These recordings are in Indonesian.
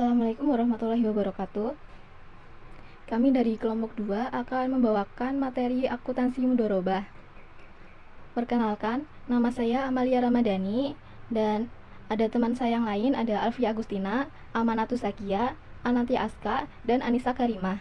Assalamualaikum warahmatullahi wabarakatuh. Kami dari kelompok 2 akan membawakan materi akuntansi mudharabah. Perkenalkan, nama saya Amalia Ramadhani dan ada teman saya yang lain, ada Alfia Agustina, Amanatus Zakia, Ananti Aska, dan Anissa Karimah.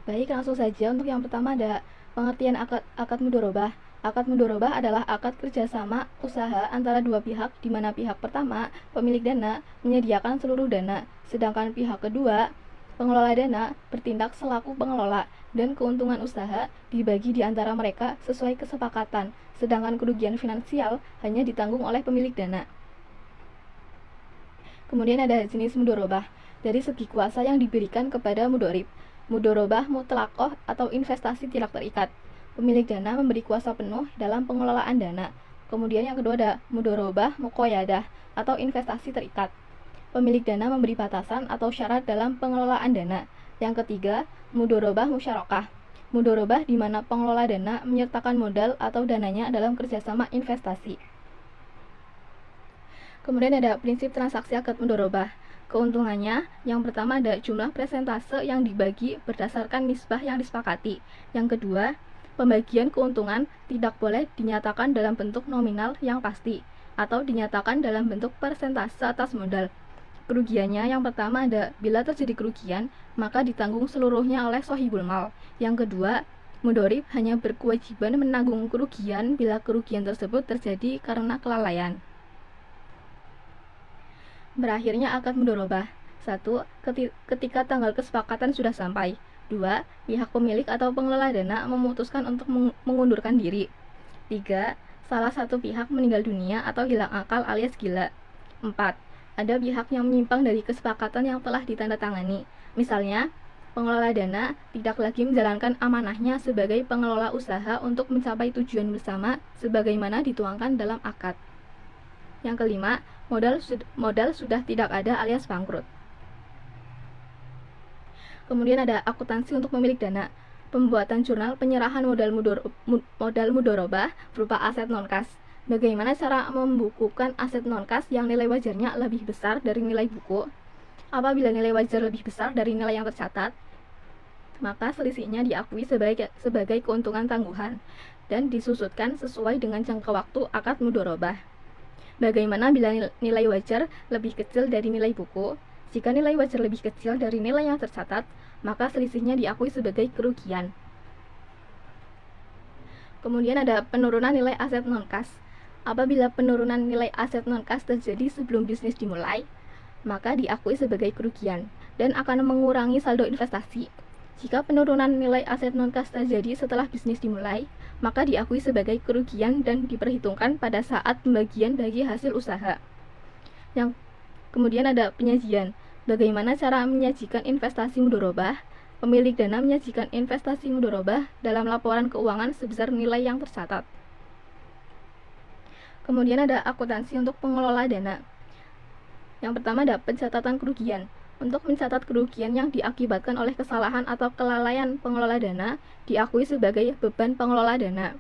Baik, langsung saja. Untuk yang pertama ada pengertian akad mudharabah. Akad mudharabah adalah akad kerjasama usaha antara dua pihak, di mana pihak pertama, pemilik dana, menyediakan seluruh dana, sedangkan pihak kedua, pengelola dana, bertindak selaku pengelola, dan keuntungan usaha dibagi di antara mereka sesuai kesepakatan, sedangkan kerugian finansial hanya ditanggung oleh pemilik dana. Kemudian ada jenis mudharabah. Dari segi kuasa yang diberikan kepada mudharib, mudharabah mutlaqah atau investasi tidak terikat. Pemilik dana memberi kuasa penuh dalam pengelolaan dana. Kemudian yang kedua ada mudharabah muqayyadah atau investasi terikat. Pemilik dana memberi batasan atau syarat dalam pengelolaan dana. Yang ketiga, mudharabah musyarakah. Mudharabah di mana pengelola dana menyertakan modal atau dananya dalam kerjasama investasi. Kemudian ada prinsip transaksi akad mudharabah. Keuntungannya, yang pertama ada jumlah persentase yang dibagi berdasarkan nisbah yang disepakati. Yang kedua, pembagian keuntungan tidak boleh dinyatakan dalam bentuk nominal yang pasti atau dinyatakan dalam bentuk persentase atas modal. Kerugiannya yang pertama ada bila terjadi kerugian, maka ditanggung seluruhnya oleh sohibul mal. Yang kedua, mudharib hanya berkewajiban menanggung kerugian bila kerugian tersebut terjadi karena kelalaian. Berakhirnya akad mudharabah. 1. Ketika tanggal kesepakatan sudah sampai. 2. Pihak pemilik atau pengelola dana memutuskan untuk mengundurkan diri. 3. Salah satu pihak meninggal dunia atau hilang akal alias gila. 4. Ada pihak yang menyimpang dari kesepakatan yang telah ditandatangani. Misalnya, pengelola dana tidak lagi menjalankan amanahnya sebagai pengelola usaha untuk mencapai tujuan bersama sebagaimana dituangkan dalam akad. Yang kelima, modal sudah tidak ada alias bangkrut. Kemudian ada akuntansi untuk pemilik dana. Pembuatan jurnal penyerahan modal mudharabah berupa aset non-kas. Bagaimana cara membukukan aset non-kas yang nilai wajarnya lebih besar dari nilai buku? Apabila nilai wajar lebih besar dari nilai yang tercatat, maka selisihnya diakui sebagai keuntungan tangguhan dan disusutkan sesuai dengan jangka waktu akad mudharabah. Bagaimana bila nilai wajar lebih kecil dari nilai buku? Jika nilai wajar lebih kecil dari nilai yang tercatat, maka selisihnya diakui sebagai kerugian. Kemudian ada penurunan nilai aset non-kas. Apabila penurunan nilai aset non-kas terjadi sebelum bisnis dimulai, maka diakui sebagai kerugian dan akan mengurangi saldo investasi. Jika penurunan nilai aset non-kas terjadi setelah bisnis dimulai, maka diakui sebagai kerugian dan diperhitungkan pada saat pembagian bagi hasil usaha. Yang kemudian ada penyajian. Bagaimana cara menyajikan investasi mudharabah? Pemilik dana menyajikan investasi mudharabah dalam laporan keuangan sebesar nilai yang tercatat. Kemudian ada akuntansi untuk pengelola dana. Yang pertama ada pencatatan kerugian. Untuk mencatat kerugian yang diakibatkan oleh kesalahan atau kelalaian pengelola dana diakui sebagai beban pengelola dana.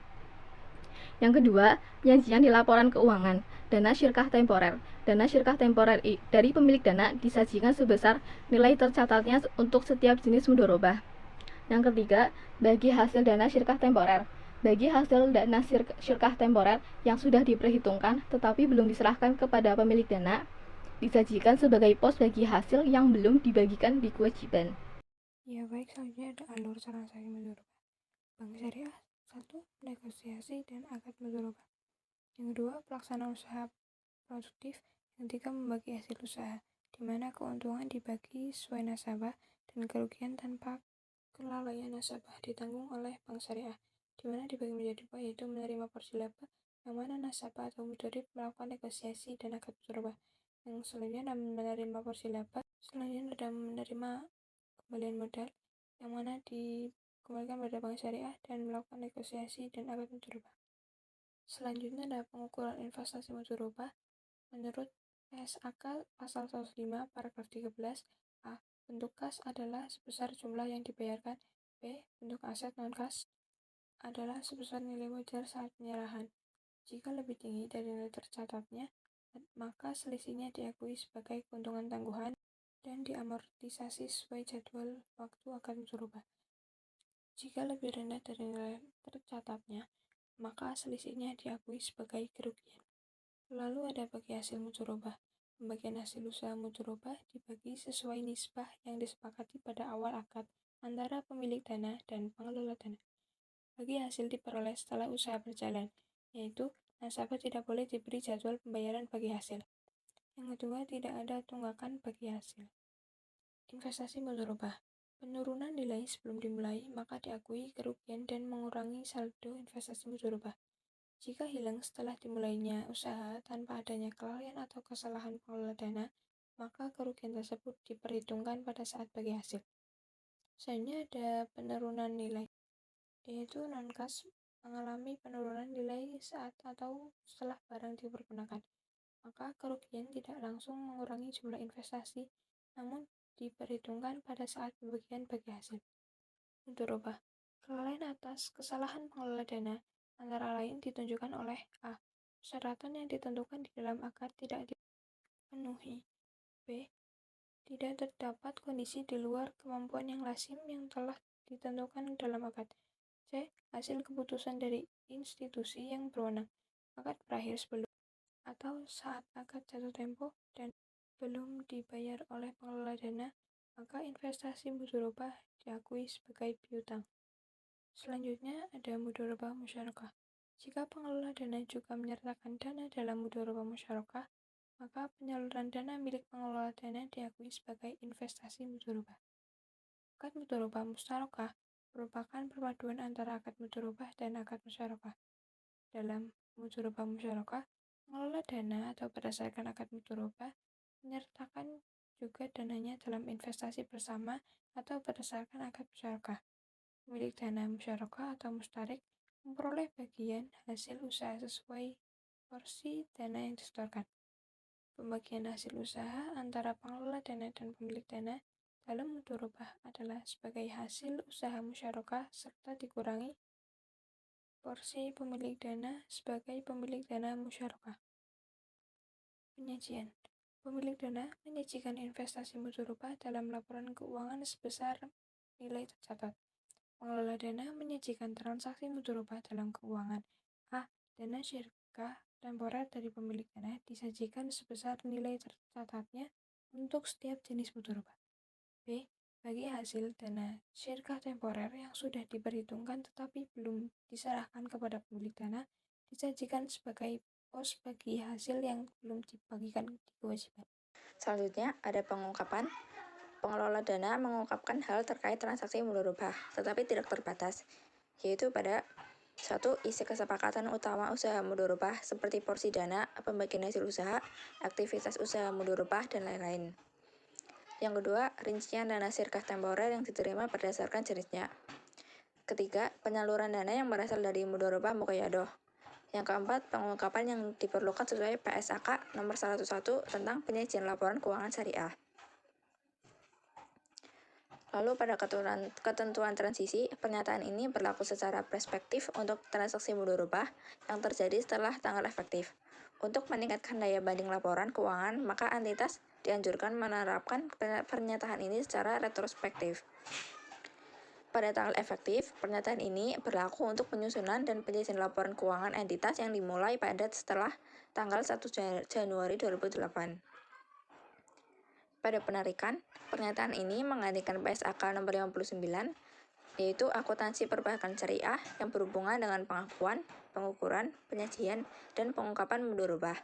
Yang kedua, penyajian di laporan keuangan. Dana syirkah temporer. Dana syirkah temporer dari pemilik dana disajikan sebesar nilai tercatatnya untuk setiap jenis mudharabah. Yang ketiga, bagi hasil dana syirkah temporer. Bagi hasil dana syirkah temporer yang sudah diperhitungkan tetapi belum diserahkan kepada pemilik dana, disajikan sebagai pos bagi hasil yang belum dibagikan di kewajiban. Ya baik, selanjutnya ada alur transaksi mudharabah. Bank Syariah 1. Negosiasi dan akad mudharabah. Yang kedua, pelaksanaan usaha produktif. Yang ketiga, membagi hasil usaha, di mana keuntungan dibagi sesuai nasabah dan kerugian tanpa kelalaian nasabah ditanggung oleh Bank Syariah, di mana dibagi menjadi dua, yaitu menerima porsi laba, yang mana nasabah atau mudharib melakukan negosiasi dan akad mudharabah. Yang selanjutnya ada menerima porsi laba, selanjutnya ada menerima kembalian modal, yang mana dikembalikan pada Bank Syariah dan melakukan negosiasi dan akad mudharabah. Selanjutnya ada pengukuran investasi mudharabah. Menurut PSAK pasal 105 paragraf 13 A, bentuk kas adalah sebesar jumlah yang dibayarkan. B. Bentuk aset non kas adalah sebesar nilai wajar saat penyerahan. Jika lebih tinggi dari nilai tercatatnya, maka selisihnya diakui sebagai keuntungan tangguhan dan diamortisasi sesuai jadwal waktu akad mutu rubah. Jika lebih rendah dari nilai tercatatnya, maka selisihnya diakui sebagai kerugian. Lalu ada bagi hasil mutu rubah. Pembagian hasil usaha mutu rubah dibagi sesuai nisbah yang disepakati pada awal akad antara pemilik dana dan pengelola dana. Bagi hasil diperoleh setelah usaha berjalan, yaitu nasabah tidak boleh diberi jadwal pembayaran bagi hasil. Yang kedua, tidak ada tunggakan bagi hasil. Investasi mutu rubah. Penurunan nilai sebelum dimulai, maka diakui kerugian dan mengurangi saldo investasi mutu rubah. Jika hilang setelah dimulainya usaha tanpa adanya kelalaian atau kesalahan pengelola dana, maka kerugian tersebut diperhitungkan pada saat bagi hasil. Selanjutnya ada penurunan nilai, yaitu non-cash mengalami penurunan nilai saat atau setelah barang dipergunakan. Maka kerugian tidak langsung mengurangi jumlah investasi, namun diperhitungkan pada saat pembagian bagi hasil. Mutu rubah. Kelalaian atas kesalahan pengelola dana antara lain ditunjukkan oleh A. Persyaratan yang ditentukan di dalam akad tidak dipenuhi. B. Tidak terdapat kondisi di luar kemampuan yang lazim yang telah ditentukan dalam akad. C. Hasil keputusan dari institusi yang berwenang. Akad berakhir sebelum atau saat akad jatuh tempo dan belum dibayar oleh pengelola dana, maka investasi mutu rubah diakui sebagai piutang. Selanjutnya ada mutu rubah musyarakah. Jika pengelola dana juga menyertakan dana dalam mutu rubah musyarakah, maka penyaluran dana milik pengelola dana diakui sebagai investasi mutu rubah. Akad mutu rubah musyarakah merupakan perpaduan antara akad mutu rubah dan akad musyarakah. Dalam mutu rubah musyarakah, pengelola dana atau berdasarkan akad mutu rubah menyertakan juga dananya dalam investasi bersama atau berdasarkan akad musyarakah. Pemilik dana musyarakah atau mustarik memperoleh bagian hasil usaha sesuai porsi dana yang disetorkan. Pembagian hasil usaha antara pengelola dana dan pemilik dana dalam mutu rubah adalah sebagai hasil usaha musyarakah serta dikurangi porsi pemilik dana sebagai pemilik dana musyarakah. Penyajian. Pemilik dana menyajikan investasi mutu rubah dalam laporan keuangan sebesar nilai tercatat. Pengelola dana menyajikan transaksi mutu rubah dalam keuangan. A. Dana syirkah temporer dari pemilik dana disajikan sebesar nilai tercatatnya untuk setiap jenis mutu rubah. B. Bagi hasil dana syirkah temporer yang sudah diperhitungkan tetapi belum diserahkan kepada pemilik dana disajikan sebagai pos bagi hasil yang belum dibagikan di kewajiban. Selanjutnya ada pengungkapan. Pengelola dana mengungkapkan hal terkait transaksi mutu rubah, tetapi tidak terbatas, yaitu pada 1. Isi kesepakatan utama usaha mutu rubah seperti porsi dana, pembagian hasil usaha, aktivitas usaha mutu rubah, dan lain-lain. Yang kedua, rincian dana syirkah temporer yang diterima berdasarkan jenisnya. Ketiga, penyaluran dana yang berasal dari mutu rubah muqayyadah. Yang keempat, pengungkapan yang diperlukan sesuai PSAK nomor 101 tentang penyajian laporan keuangan syariah. Lalu pada ketentuan transisi, pernyataan ini berlaku secara prospektif untuk transaksi mutu rubah yang terjadi setelah tanggal efektif. Untuk meningkatkan daya banding laporan keuangan, maka entitas dianjurkan menerapkan pernyataan ini secara retrospektif. Pada tanggal efektif, pernyataan ini berlaku untuk penyusunan dan penyajian laporan keuangan entitas yang dimulai pada setelah tanggal 1 Januari 2008. Pada penarikan, pernyataan ini menggantikan PSAK nomor 59, yaitu akuntansi perbankan syariah yang berhubungan dengan pengakuan, pengukuran, penyajian, dan pengungkapan mutu rubah.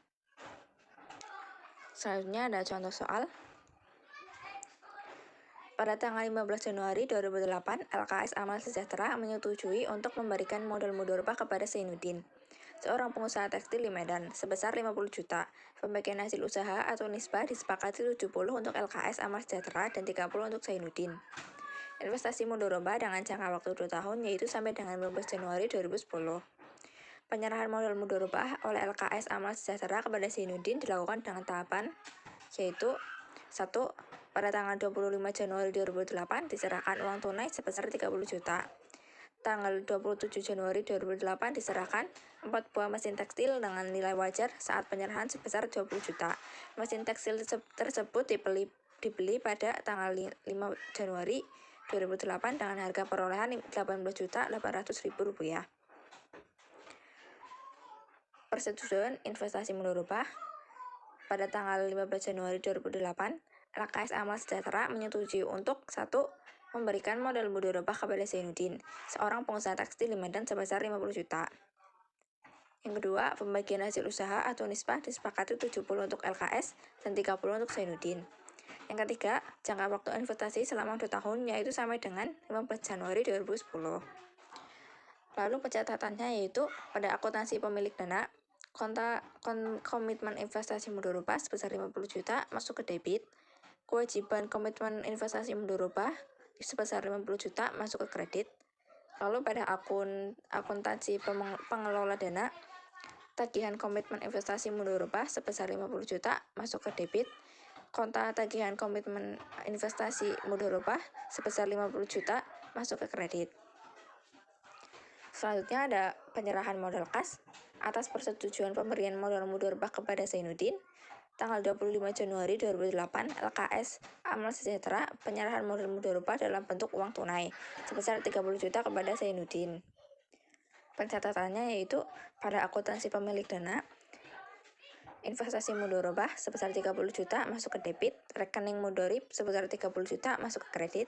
Selanjutnya ada contoh soal. Pada tanggal 15 Januari 2008, LKS Amal Sejahtera menyetujui untuk memberikan modal mutu rubah kepada Zainuddin, seorang pengusaha tekstil di Medan, sebesar 50 juta. Pembagian hasil usaha atau nisbah disepakati 70 untuk LKS Amal Sejahtera dan 30 untuk Zainuddin. Investasi mutu rubah dengan jangka waktu 2 tahun, yaitu sampai dengan 15 Januari 2010. Penyerahan modal mutu rubah oleh LKS Amal Sejahtera kepada Zainuddin dilakukan dengan tahapan, yaitu 1. Pada tanggal 25 Januari 2008 diserahkan uang tunai sebesar 30 juta. tanggal 27 Januari 2008 diserahkan 4 buah mesin tekstil dengan nilai wajar saat penyerahan sebesar 20 juta. Mesin tekstil tersebut dibeli pada tanggal 5 Januari 2008 dengan harga perolehan 18.800.000 rupiah. Persetujuan investasi modal rubah. Pada tanggal 15 Januari 2008, LKS Amal Sejahtera menyetujui untuk 1. Memberikan modal mudharabah kepada Zainuddin, seorang pengusaha tekstil di Medan sebesar 50 juta. Yang kedua, pembagian hasil usaha atau nisbah disepakati 70 untuk LKS dan 30 untuk Zainuddin. Yang ketiga, jangka waktu investasi selama 2 tahun yaitu sampai dengan 15 Januari 2010. Lalu pencatatannya yaitu pada akuntansi pemilik dana, komitmen investasi mudharabah sebesar 50 juta masuk ke debit, kewajiban komitmen investasi mudharabah sebesar 50 juta masuk ke kredit. Lalu pada akuntansi pengelola dana, tagihan komitmen investasi mudharabah sebesar 50 juta masuk ke debit, konta tagihan komitmen investasi mudharabah sebesar 50 juta masuk ke kredit. Selanjutnya ada penyerahan modal kas. Atas persetujuan pemberian modal mudharabah kepada Zainuddin, tanggal 25 Januari 2008, LKS Amal Sejahtera penyerahan modal mudharabah dalam bentuk uang tunai sebesar 30 juta kepada Zainuddin. Pencatatannya yaitu pada akuntansi pemilik dana, investasi mudharabah sebesar 30 juta masuk ke debit, rekening mudharib sebesar 30 juta masuk ke kredit,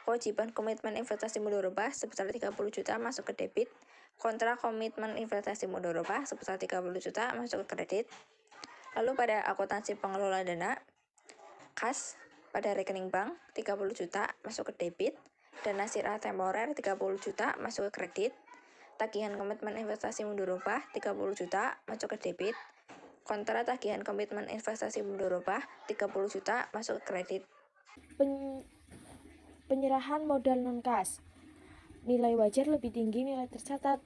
kewajiban komitmen investasi mudharabah sebesar 30 juta masuk ke debit, kontrak komitmen investasi mudharabah sebesar 30 juta masuk ke kredit. Lalu pada akuntansi pengelola dana, kas pada rekening bank 30 juta masuk ke debit, dana sirah temporer 30 juta masuk ke kredit, tagihan komitmen investasi mudharabah 30 juta masuk ke debit, kontra tagihan komitmen investasi mudharabah 30 juta masuk ke kredit. Penyerahan modal non-kas. Nilai wajar lebih tinggi nilai tercatat.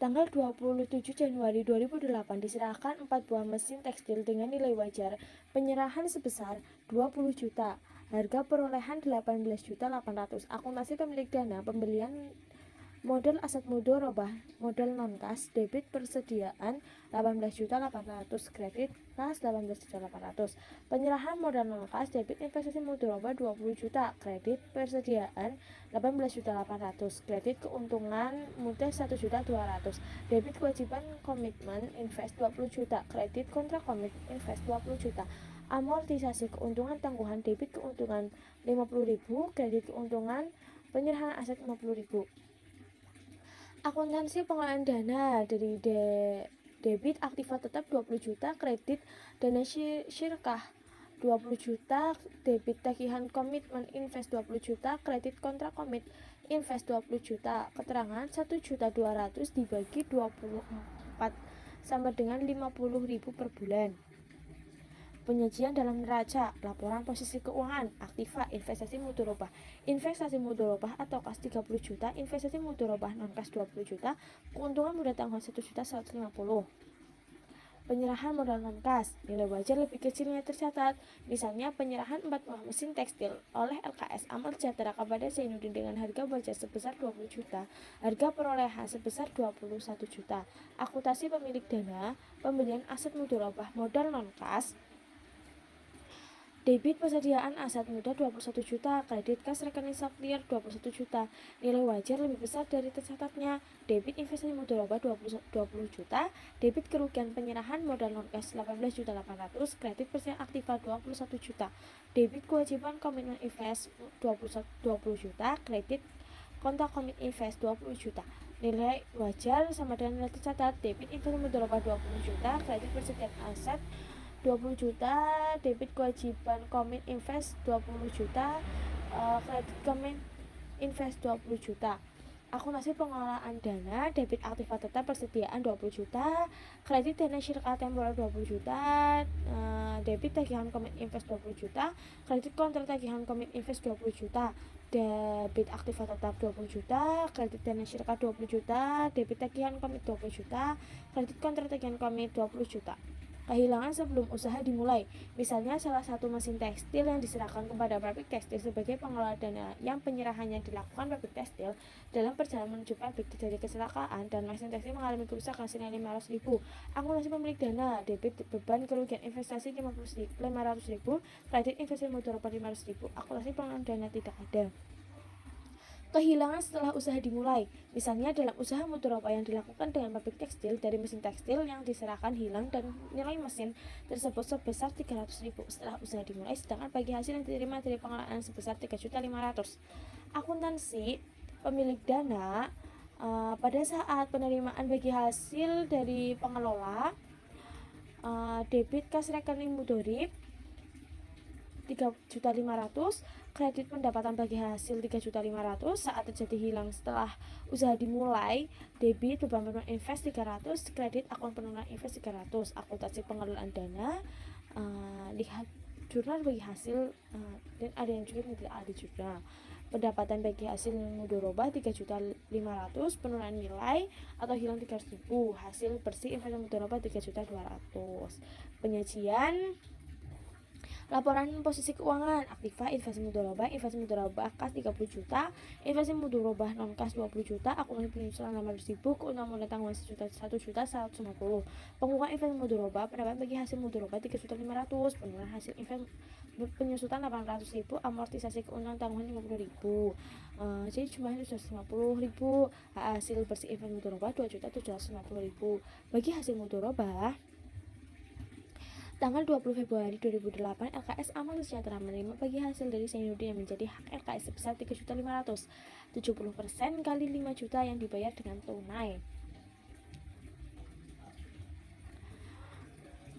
Tanggal 27 Januari 2008 diserahkan 4 buah mesin tekstil dengan nilai wajar penyerahan sebesar 20 juta. Harga perolehan 18.800. Akuntansi pemilik dana pembelian modal aset mudharabah modal non-kas debit persediaan 18.800, kredit kas 18.800. Penyerahan modal non-kas debit investasi mudharabah 20 juta, kredit persediaan 18.800, kredit keuntungan mudah 1.200.000, debit kewajiban komitmen invest 20 juta, kredit kontrak komit invest 20 juta. Amortisasi keuntungan tangguhan debit keuntungan 50.000, kredit keuntungan penyerahan aset 50.000. Akuntansi pengelolaan dana dari debit aktiva tetap 20 juta, kredit dana syirkah 20 juta, debit tagihan komitmen invest 20 juta, kredit kontrak komit invest 20 juta. Keterangan 1.200.000 dibagi 24 sama dengan 50.000 per bulan. Penyajian dalam neraca, laporan posisi keuangan, aktiva, investasi mudharabah. Investasi mudharabah atau kas 30 juta, investasi mudharabah non-kas 20 juta, keuntungan mudah tanggungan 1.150. Penyerahan modal non-kas, nilai wajar lebih kecil nilai tercatat. Misalnya penyerahan 4 buah mesin tekstil oleh LKS Amal Sejahtera kepada Zainuddin dengan harga wajar sebesar 20 juta, harga perolehan sebesar 21 juta. Akuntansi pemilik dana, pembelian aset mudharabah modal non-kas, debit persediaan aset mudah 21 juta, kredit kas rekening saktir 21 juta. Nilai wajar lebih besar dari tercatatnya. Debit investasi mudharabah 20 juta, debit kerugian penyerahan modal non-kas 18.800, kredit persediaan aktiva 21 juta. Debit kewajiban komitmen invest 20 juta, kredit kontak komit invest 20 juta. Nilai wajar sama dengan nilai tercatat. Debit investasi mudharabah 20 juta, kredit persediaan aset 20 juta, debit kewajiban komit invest 20 juta, kredit komit invest 20 juta. Akuntansi pengelolaan dana, debit aktiva tetap persediaan 20 juta, kredit dana syirkah temporer 20 juta, debit tagihan komit invest 20 juta, kredit kontrak tagihan komit invest 20 juta, debit aktiva tetap 20 juta, kredit dana syirkah 20 juta, debit tagihan komit 20 juta, kredit kontrak tagihan komit 20 juta. kehilangan sebelum usaha dimulai. Misalnya salah satu mesin tekstil yang diserahkan kepada pabrik tekstil sebagai pengelola dana yang penyerahannya dilakukan pabrik tekstil dalam perjalanan menuju pabrik terjadi kecelakaan dan mesin tekstil mengalami kerusakan senilai 500.000. Akumulasi pemilik dana, debit beban kerugian investasi 500.000, kredit investasi mudorobah 500.000. Akumulasi pengelolaan dana tidak ada. Kehilangan setelah usaha dimulai. Misalnya dalam usaha mudorobah yang dilakukan dengan pabrik tekstil, dari mesin tekstil yang diserahkan hilang dan nilai mesin tersebut sebesar 300.000 setelah usaha dimulai, sedangkan bagi hasil yang diterima dari pengelolaan sebesar 3.500.000. Akuntansi pemilik dana pada saat penerimaan bagi hasil dari pengelola, debit kas rekening mudorib 3.500.000, kredit pendapatan bagi hasil 3.500.000 saat terjadi hilang setelah usaha dimulai, debit beban penurunan invest 300, kredit akun penurunan invest 300. Akuntansi pengelolaan dana, lihat jurnal bagi hasil, dan ada yang juga tidak ada jurnal. Pendapatan bagi hasil mudorobah 3.500.000, penurunan nilai atau hilang 300.000, hasil bersih investasi mudorobah 3.200.000. Penyajian laporan posisi keuangan, aktiva investasi mudorobah kas 30 juta, investasi mudorobah non kas 20 juta, akumulasi penyusulan 600.000, keuntungan modal tanggungan 1.150.000. Pengukuran investasi mudorobah, pendapatan bagi hasil mudorobah 3.500.000, penurunan hasil investasi penyusutan 800.000, amortisasi keuntungan tanggungan 50.000. Jadi jumlahnya 250.000. Hasil bersih investasi mudorobah 2.750.000. Bagi hasil mudorobah tanggal 20 Februari 2008, LKS Amal Sejahtera menerima bagi hasil dari Zainuddin yang menjadi hak LKS sebesar 3.500.000, 70% kali 5 juta yang dibayar dengan tunai.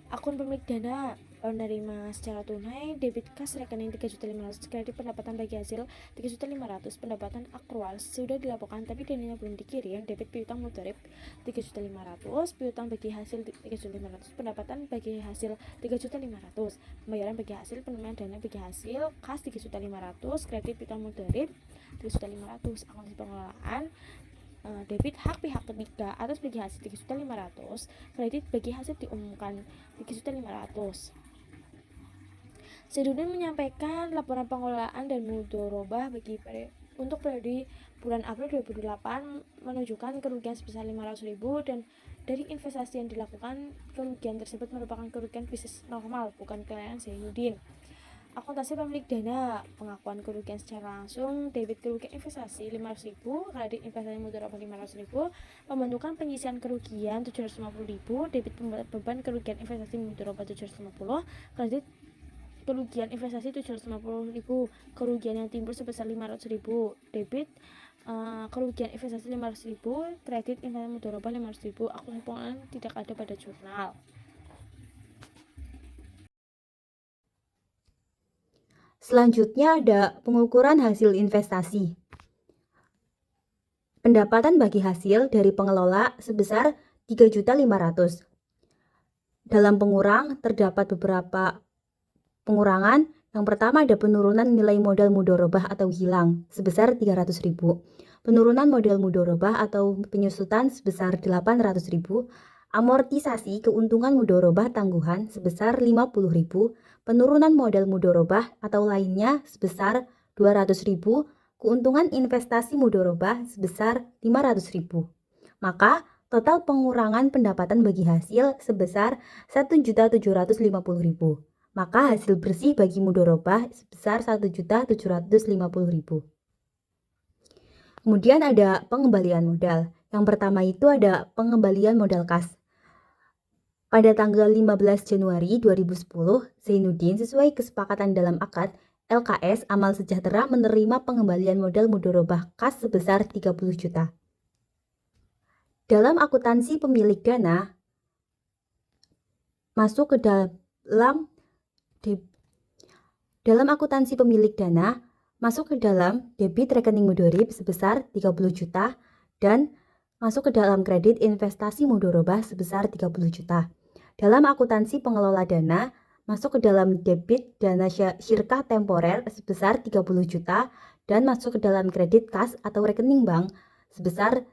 Akun pemilik dana, penerima secara tunai, debit kas rekening 3.500.000, kredit pendapatan bagi hasil 3.500.000, pendapatan akrual sudah dilaporkan tapi dananya belum dikirim, debit piutang mudorib 3.500.000, piutang bagi hasil 3.500.000, pendapatan bagi hasil 3.500.000, pembayaran bagi hasil, penerimaan dana bagi hasil kas 3.500.000, kredit piutang mudorib 3.500.000. Akuntansi pengelolaan, debit hak pihak ketiga atas bagi hasil 3.500.000, kredit bagi hasil diumumkan 3.500.000. Zainuddin menyampaikan laporan pengelolaan dan mudorobah untuk periode bulan April 2008 menunjukkan kerugian sebesar 500.000 dan dari investasi yang dilakukan, kerugian tersebut merupakan kerugian bisnis normal, bukan kekayaan Zainuddin. Akuntansi pemilik dana, pengakuan kerugian secara langsung, debit kerugian investasi 500.000, kredit investasi mudorobah 500.000, pembentukan penyisian kerugian 750.000, debit beban kerugian investasi mudorobah 750, kredit kerugian investasi 750.000, kerugian yang timbul sebesar 500.000, debit kerugian investasi 500.000, kredit investasi mudorobah 500.000. Akuntansi pengelolaan tidak ada pada jurnal. Selanjutnya ada pengukuran hasil investasi. Pendapatan bagi hasil dari pengelola sebesar 3.500.000. Dalam pengurang terdapat beberapa pengurangan. Yang pertama ada penurunan nilai modal mudorobah atau hilang sebesar 300.000. Penurunan modal mudorobah atau penyusutan sebesar 800.000. Amortisasi keuntungan mudorobah tangguhan sebesar 50.000, penurunan modal mudorobah atau lainnya sebesar 200.000, keuntungan investasi mudorobah sebesar 500.000. Maka total pengurangan pendapatan bagi hasil sebesar 1.750.000. Maka hasil bersih bagi mudorobah sebesar 1.750.000. Kemudian ada pengembalian modal. Yang pertama itu ada pengembalian modal kas. Pada tanggal 15 Januari 2010, Zainuddin sesuai kesepakatan dalam akad, LKS Amal Sejahtera menerima pengembalian modal mudorobah kas sebesar 30 juta. Dalam akuntansi pemilik dana, masuk ke dalam akuntansi pemilik dana, masuk ke dalam debit rekening mudorib sebesar 30 juta dan masuk ke dalam kredit investasi mudorobah sebesar 30 juta. Dalam akuntansi pengelola dana, masuk ke dalam debit dana syirkah temporer sebesar 30 juta dan masuk ke dalam kredit kas atau rekening bank sebesar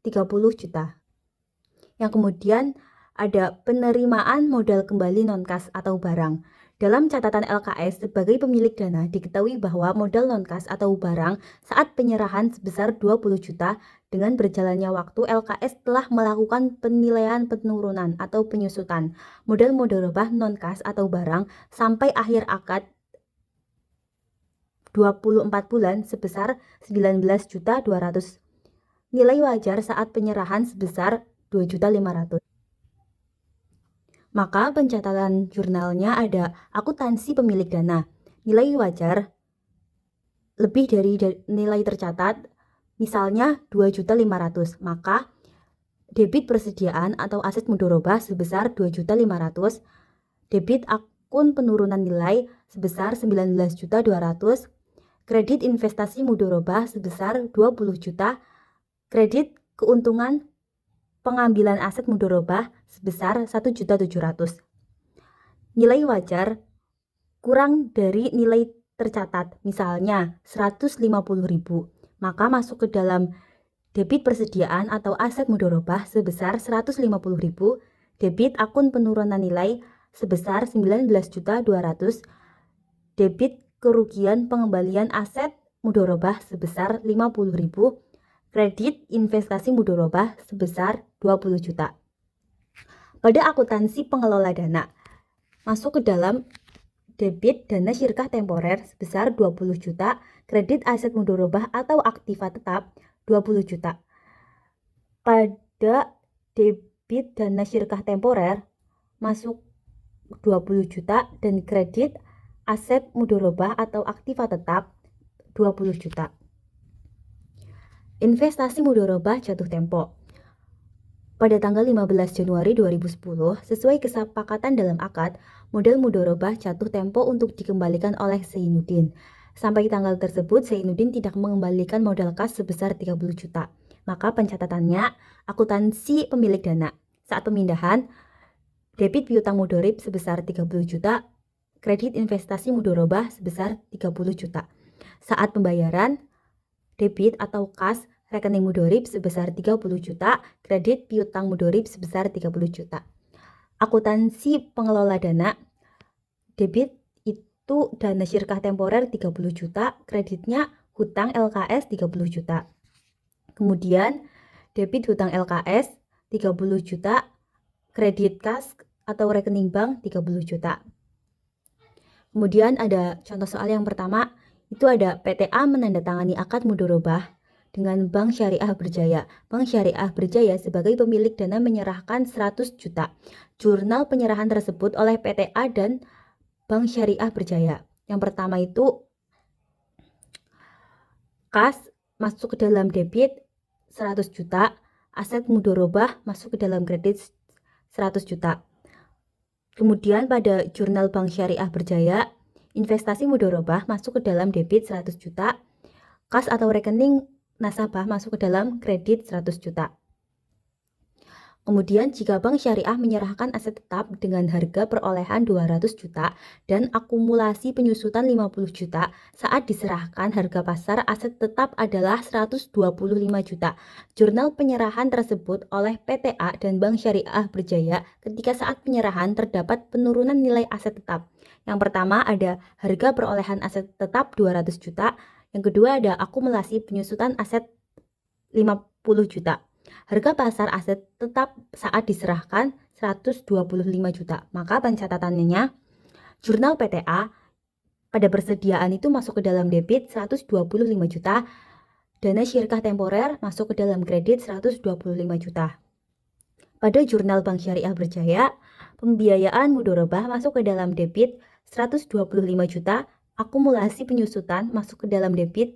30 juta. Yang kemudian ada penerimaan modal kembali non-kas atau barang. Dalam catatan LKS, sebagai pemilik dana, diketahui bahwa modal non-kas atau barang saat penyerahan sebesar 20 juta dengan berjalannya waktu LKS telah melakukan penilaian penurunan atau penyusutan modal mudharabah non-kas atau barang sampai akhir akad 24 bulan sebesar 19.200. Nilai wajar saat penyerahan sebesar 2.500. Maka pencatatan jurnalnya ada akuntansi pemilik dana. Nilai wajar lebih dari nilai tercatat, misalnya 2.500.000, maka debit persediaan atau aset mudharabah sebesar 2.500.000, debit akun penurunan nilai sebesar 19.200.000, kredit investasi mudharabah sebesar 20 juta, kredit keuntungan pengambilan aset mudharabah sebesar 1.700.000. Nilai wajar kurang dari nilai tercatat, misalnya 150.000, maka masuk ke dalam debit persediaan atau aset mudharabah sebesar 150.000, debit akun penurunan nilai sebesar 19.200.000, debit kerugian pengembalian aset mudharabah sebesar 50.000, kredit investasi mudharabah sebesar 20 juta. Pada akuntansi pengelola dana, masuk ke dalam debit dana syirkah temporer sebesar 20 juta, kredit aset mudharabah atau aktiva tetap 20 juta. Pada debit dana syirkah temporer masuk 20 juta dan kredit aset mudharabah atau aktiva tetap 20 juta. Investasi mudharabah jatuh tempo. Pada tanggal 15 Januari 2010, sesuai kesepakatan dalam akad, modal mudharabah jatuh tempo untuk dikembalikan oleh Zainuddin. Sampai tanggal tersebut, Zainuddin tidak mengembalikan modal kas sebesar 30 juta. Maka pencatatannya, akuntansi pemilik dana. Saat pemindahan, debit piutang mudharib sebesar 30 juta, kredit investasi mudharabah sebesar 30 juta. Saat pembayaran, debit atau kas rekening mudharib sebesar 30 juta, kredit piutang mudharib sebesar 30 juta. Akuntansi pengelola dana, debit itu dana syirkah temporer 30 juta, kreditnya hutang LKS 30 juta. Kemudian debit hutang LKS 30 juta, kredit kas atau rekening bank 30 juta. Kemudian ada contoh soal yang pertama, itu ada PTA menandatangani akad mudharabah dengan Bank Syariah Berjaya. Bank Syariah Berjaya sebagai pemilik dana menyerahkan 100 juta. Jurnal penyerahan tersebut oleh PTA dan Bank Syariah Berjaya. Yang pertama itu kas masuk ke dalam debit 100 juta, aset mudharabah masuk ke dalam kredit 100 juta. Kemudian pada jurnal Bank Syariah Berjaya, investasi mudharabah masuk ke dalam debit 100 juta, kas atau rekening nasabah masuk ke dalam kredit 100 juta. Kemudian jika Bank Syariah menyerahkan aset tetap dengan harga perolehan 200 juta dan akumulasi penyusutan 50 juta, saat diserahkan harga pasar aset tetap adalah 125 juta. Jurnal penyerahan tersebut oleh PTA dan Bank Syariah Berjaya ketika saat penyerahan terdapat penurunan nilai aset tetap. Yang pertama ada harga perolehan aset tetap 200 juta, yang kedua ada akumulasi penyusutan aset 50 juta. Harga pasar aset tetap saat diserahkan 125 juta. Maka pencatatannya, jurnal PTA pada persediaan itu masuk ke dalam debit 125 juta, dana syirkah temporer masuk ke dalam kredit 125 juta. Pada jurnal Bank Syariah Berjaya, pembiayaan mudharabah masuk ke dalam debit 125 juta, akumulasi penyusutan masuk ke dalam debit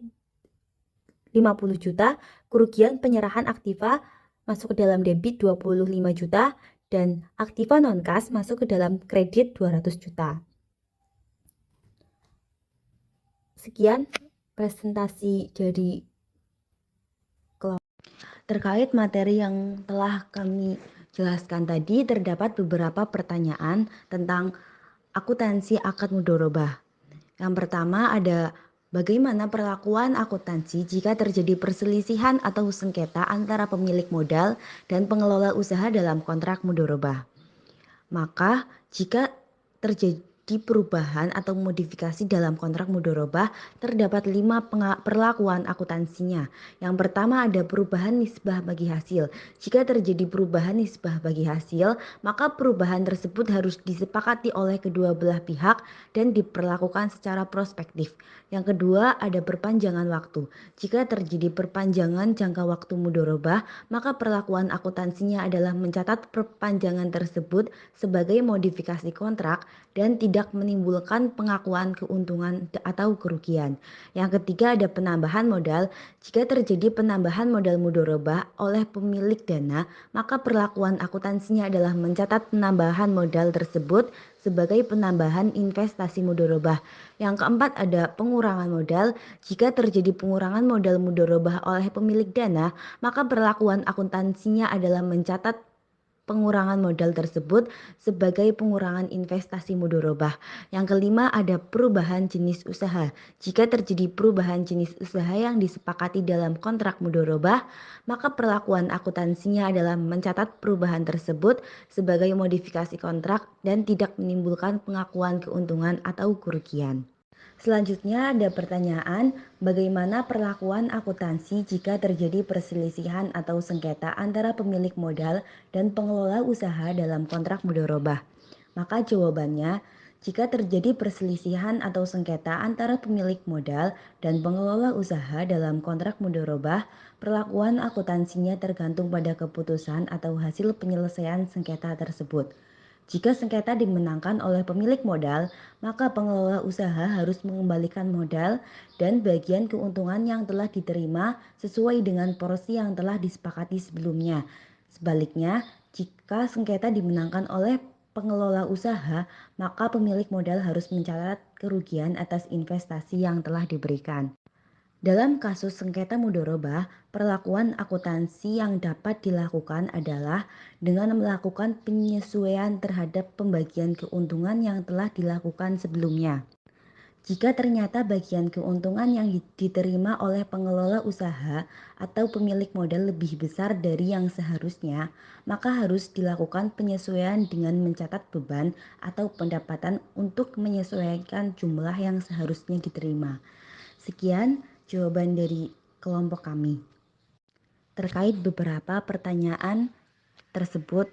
50 juta, kerugian penyerahan aktiva masuk ke dalam debit 25 juta, dan aktiva non-kas masuk ke dalam kredit 200 juta. Sekian presentasi dari terkait materi yang telah kami jelaskan tadi. Terdapat beberapa pertanyaan tentang akuntansi akad mudharabah. Yang pertama ada Bagaimana perlakuan akuntansi jika terjadi perselisihan atau sengketa antara pemilik modal dan pengelola usaha dalam kontrak mudharabah? Maka, jika terjadi perubahan atau modifikasi dalam kontrak mudharabah, terdapat 5 perlakuan akuntansinya. Yang pertama ada perubahan nisbah bagi hasil. Jika terjadi perubahan nisbah bagi hasil, maka perubahan tersebut harus disepakati oleh kedua belah pihak dan diperlakukan secara prospektif. Yang kedua ada perpanjangan waktu. Jika terjadi perpanjangan jangka waktu mudharabah, maka perlakuan akuntansinya adalah mencatat perpanjangan tersebut sebagai modifikasi kontrak dan tidak menimbulkan pengakuan keuntungan atau kerugian. Yang ketiga ada penambahan modal. Jika terjadi penambahan modal mudharabah oleh pemilik dana, maka perlakuan akuntansinya adalah mencatat penambahan modal tersebut sebagai penambahan investasi mudharabah. Yang keempat ada pengurangan modal. Jika terjadi pengurangan modal mudharabah oleh pemilik dana, maka perlakuan akuntansinya adalah mencatat pengurangan modal tersebut sebagai pengurangan investasi mudharabah. Yang kelima ada perubahan jenis usaha. Jika terjadi perubahan jenis usaha yang disepakati dalam kontrak mudharabah, maka perlakuan akuntansinya adalah mencatat perubahan tersebut sebagai modifikasi kontrak dan tidak menimbulkan pengakuan keuntungan atau kerugian. Selanjutnya ada pertanyaan, bagaimana perlakuan akuntansi jika terjadi perselisihan atau sengketa antara pemilik modal dan pengelola usaha dalam kontrak mudharabah? Maka jawabannya, jika terjadi perselisihan atau sengketa antara pemilik modal dan pengelola usaha dalam kontrak mudharabah, perlakuan akuntansinya tergantung pada keputusan atau hasil penyelesaian sengketa tersebut. Jika sengketa dimenangkan oleh pemilik modal, maka pengelola usaha harus mengembalikan modal dan bagian keuntungan yang telah diterima sesuai dengan porsi yang telah disepakati sebelumnya. Sebaliknya, jika sengketa dimenangkan oleh pengelola usaha, maka pemilik modal harus mencatat kerugian atas investasi yang telah diberikan. Dalam kasus sengketa mudharabah, perlakuan akuntansi yang dapat dilakukan adalah dengan melakukan penyesuaian terhadap pembagian keuntungan yang telah dilakukan sebelumnya. Jika ternyata bagian keuntungan yang diterima oleh pengelola usaha atau pemilik modal lebih besar dari yang seharusnya, maka harus dilakukan penyesuaian dengan mencatat beban atau pendapatan untuk menyesuaikan jumlah yang seharusnya diterima. Sekian jawaban dari kelompok kami. Terkait beberapa pertanyaan tersebut,